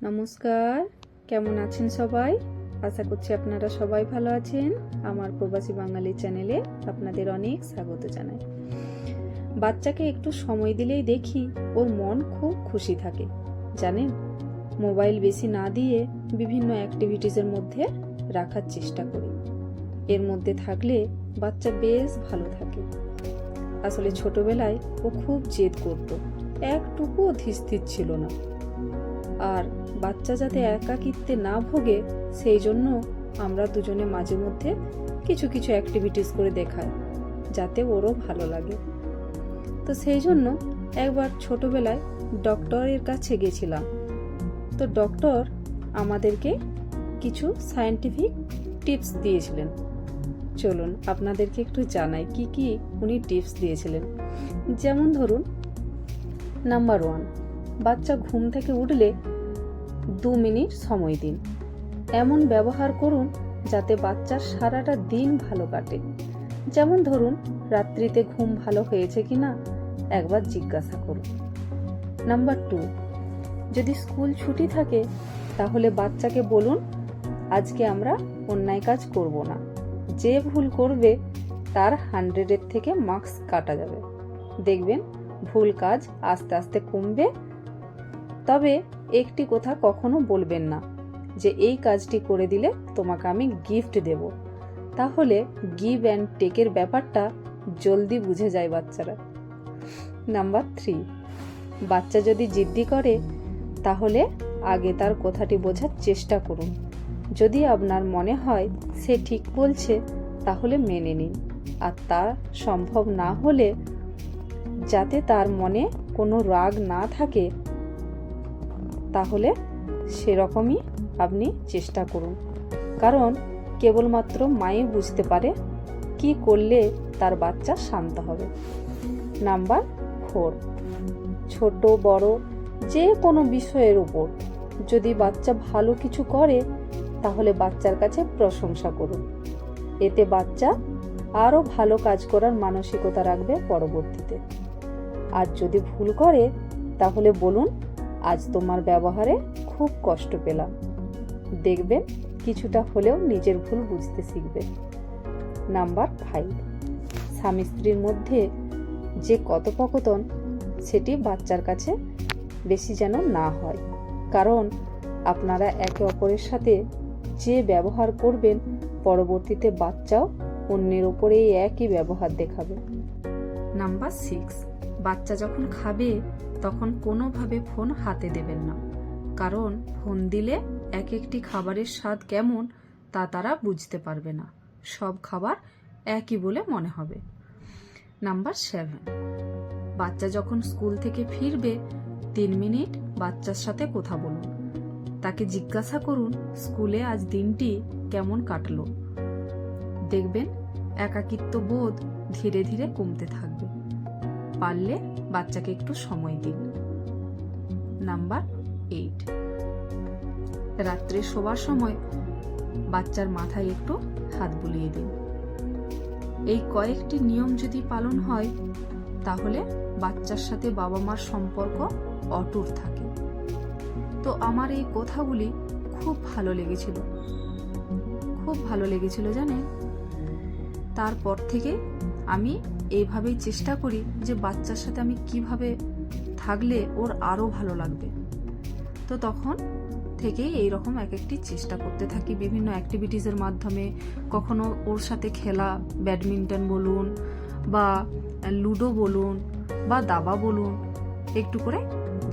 নমস্কার, কেমন আছেন সবাই? আশা করছি আপনারা সবাই ভালো আছেন। আমার প্রবাসী বাঙালি চ্যানেলে আপনাদের অনেক স্বাগত জানাই। বাচ্চাকে একটু সময় দিলেই দেখি ওর মন খুব খুশি থাকে। জানেন, মোবাইল বেশি না দিয়ে বিভিন্ন অ্যাক্টিভিটিসের মধ্যে রাখার চেষ্টা করি। এর মধ্যে থাকলে বাচ্চা বেশ ভালো থাকে। আসলে ছোটবেলায় ও খুব জেদ করত, একটুকুও ধীর ছিল না। আর বাচ্চা যাতে একাকিত্বে না ভোগে সেই জন্য আমরা দুজনে মাঝে মধ্যে কিছু কিছু অ্যাক্টিভিটিস করে দেখাই, যাতে ওরও ভালো লাগে। তো সেই জন্য একবার ছোটবেলায় ডক্টরের কাছে গেছিলাম। তো ডক্টর আমাদেরকে কিছু সায়েন্টিফিক টিপস দিয়েছিলেন। চলুন আপনাদেরকে একটু জানাই কি কি উনি টিপস দিয়েছিলেন। যেমন ধরুন, নাম্বার 1, বাচ্চা ঘুম থেকে উঠলে 2 মিনিট সময় দিন। এমন ব্যবহার করুন যাতে বাচ্চার সারাটা দিন ভালো কাটে। যেমন ধরুন, রাত্রিতে ঘুম ভালো হয়েছে কিনা একবার জিজ্ঞাসা করুন। নাম্বার 2, যদি স্কুল ছুটি থাকে তাহলে বাচ্চাকে বলুন, আজকে আমরা অন্যায় কাজ করব না। যে ভুল করবে তার 100-এর থেকে মার্কস কাটা যাবে। দেখবেন ভুল কাজ আস্তে আস্তে কমবে। তবে একটি কথা কখনো বলবেন না যে এই কাজটি করে দিলে তোমাকে আমি গিফট দেব। তাহলে গিভ অ্যান্ড টেকের ব্যাপারটা জলদি বুঝে যায় বাচ্চারা। নাম্বার 3, বাচ্চা যদি জিদ্দি করে তাহলে আগে তার কথাটি বোঝার চেষ্টা করুন। যদি আপনার মনে হয় সে ঠিক বলছে তাহলে মেনে নিন, আর তা সম্ভব না হলে যাতে তার মনে কোনো রাগ না থাকে তাহলে সেরকমই আপনি চেষ্টা করুন। কারণ কেবলমাত্র মাই বুঝতে পারে কি করলে তার বাচ্চা শান্ত হবে। নাম্বার 4, ছোট বড় যে কোনো বিষয়ের উপর যদি বাচ্চা ভালো কিছু করে তাহলে বাচ্চার কাছে প্রশংসা করুন। এতে বাচ্চা আরও ভালো কাজ করার মানসিকতা রাখবে পরবর্তীতে। আর যদি ভুল করে তাহলে বলুন, আজ তোমার ব্যবহারে খুব কষ্ট পেলাম। দেখবেন কিছুটা হলেও নিজের ভুল বুঝতে শিখবে। নাম্বার 5, স্বামী স্ত্রীর মধ্যে যে কথোপকথন সেটি বাচ্চার কাছে বেশি যেন না হয়। কারণ আপনারা একে অপরের সাথে যে ব্যবহার করবেন পরবর্তীতে বাচ্চাও অন্যের ওপরে একই ব্যবহার দেখাবে। নাম্বার 6, বাচ্চা যখন খাবে তখন কোনোভাবে ফোন হাতে দেবেন না। কারণ ফোন দিলে এক একটি খাবারের স্বাদ কেমন তা তারা বুঝতে পারবে না। সব খাবার একই বলে মনে হবে। নাম্বার 7, বাচ্চা যখন স্কুল থেকে ফিরবে 3 মিনিট বাচ্চার সাথে কথা বলুন। তাকে জিজ্ঞাসা করুন স্কুলে আজ দিনটি কেমন কাটলো। দেখবেন একাকিত্ব বোধ ধীরে ধীরে কমতে থাকবে। পারলে বাচ্চাকে একটু সময় দিন। নাম্বার 8, রাত্রে শোবার সময় বাচ্চার মাথায় একটু হাত বুলিয়ে দিন। এই কয়েকটি নিয়ম যদি পালন হয় তাহলে বাচ্চার সাথে বাবা মার সম্পর্ক অটুট থাকে। তো আমার এই কথাগুলি খুব ভালো লেগেছিল জানেন। তারপর থেকে আমি এইভাবেই চেষ্টা করি যে বাচ্চার সাথে আমি কিভাবে থাকলে ওর আরো ভালো লাগবে। তো তখন থেকেই এইরকম এক একটি চেষ্টা করতে থাকি বিভিন্ন অ্যাক্টিভিটিসের মাধ্যমে। কখনো ওর সাথে খেলা, ব্যাডমিন্টন বলুন বা লুডো বলুন বা দাবা বলুন, একটু করে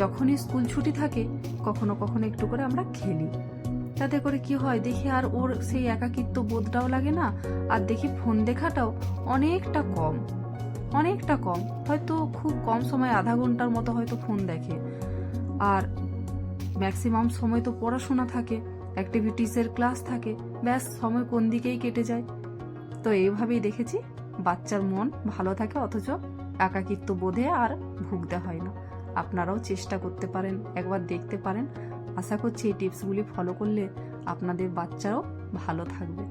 যখনই স্কুল ছুটি থাকে কখনো কখনো একটু করে আমরা খেলি। তাতে করে কি হয় দেখি আর ওর সেই একাকিত্ব বোধটাও লাগে না, আর দেখি ফোন দেখাটাও অনেকটা কম। হয়তো খুব কম সময়, আধা ঘন্টার মতো হয়তো ফোন দেখে। আর ম্যাক্সিমাম সময় তো পড়াশোনা থাকে, অ্যাক্টিভিটিসের ক্লাস থাকে, ব্যাস সময় কোন দিকেই কেটে যায়। তো এইভাবেই দেখেছি বাচ্চার মন ভালো থাকে, অথচ একাকিত্ব বোধে আর ভুগতে হয় না। আপনারাও চেষ্টা করতে পারেন, একবার দেখতে পারেন। আশা করছি এই টিপসগুলি ফলো করলে আপনাদের বাচ্চাও ভালো থাকবে।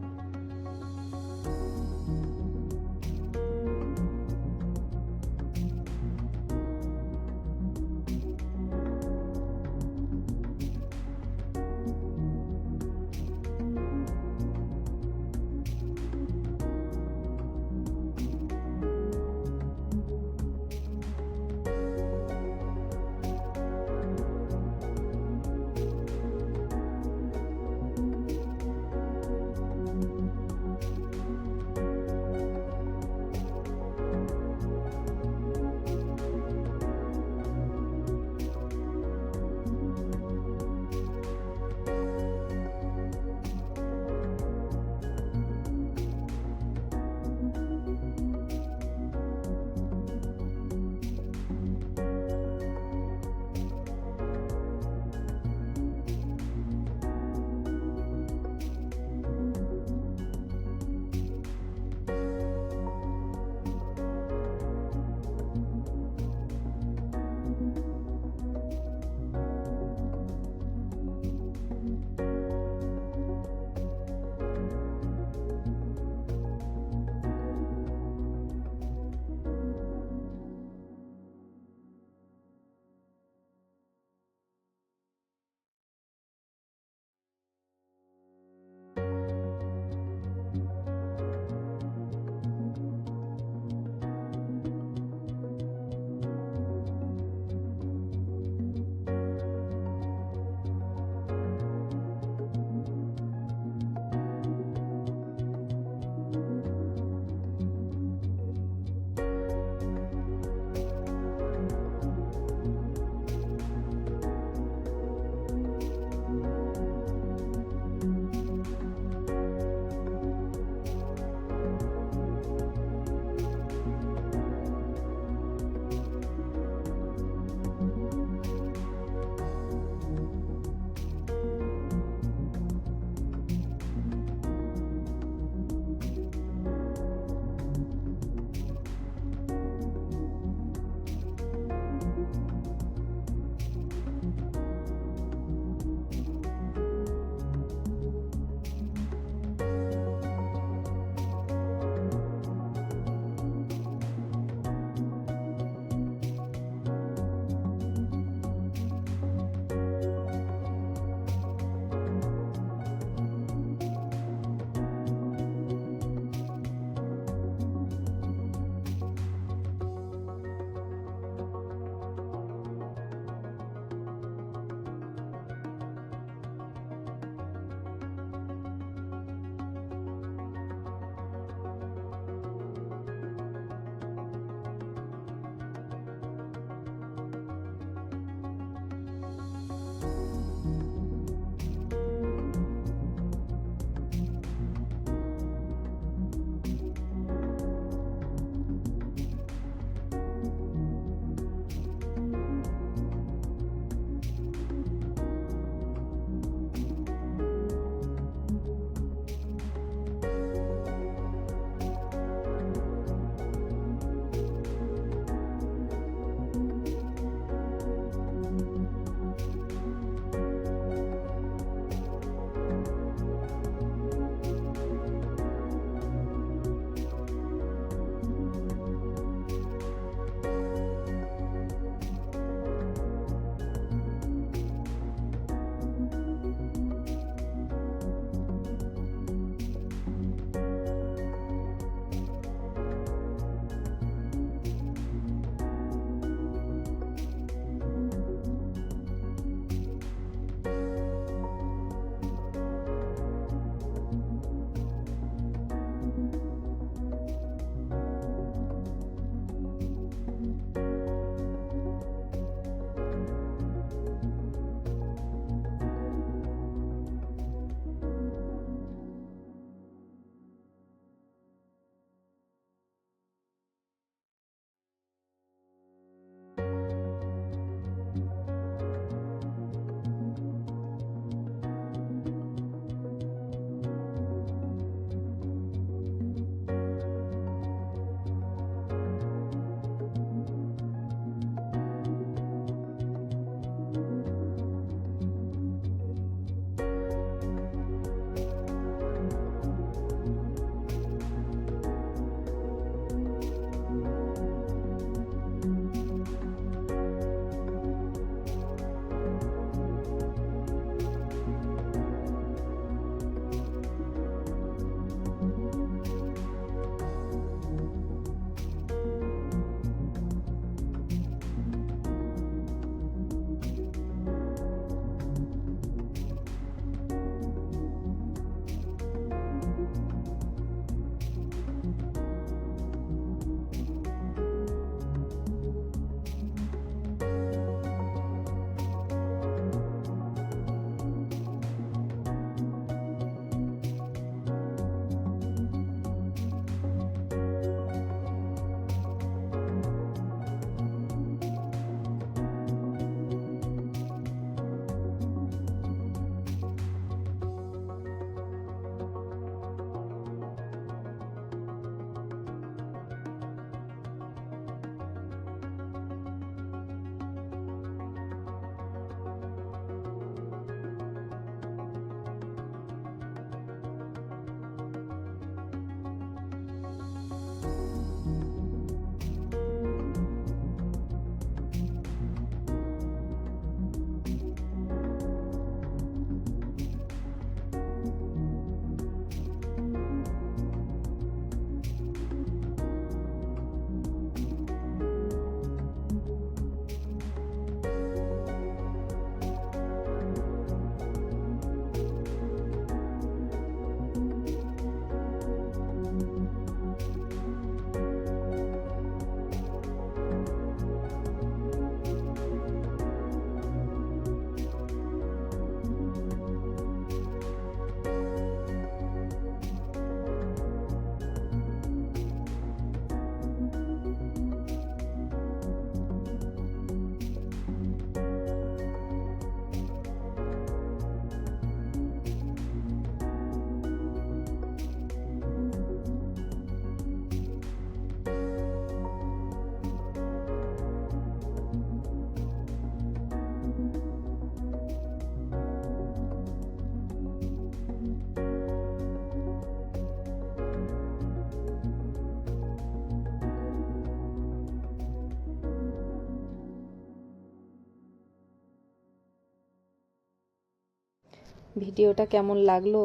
ভিডিওটা কেমন লাগলো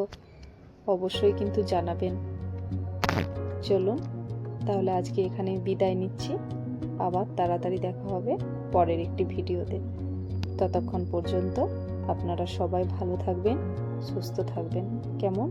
অবশ্যই কিন্তু জানাবেন। চলুন তাহলে আজকে এখানে বিদায় নিচ্ছি, আবার তাড়াতাড়ি দেখা হবে পরের একটি ভিডিওতে। ততক্ষণ পর্যন্ত আপনারা সবাই ভালো থাকবেন, সুস্থ থাকবেন। কেমন?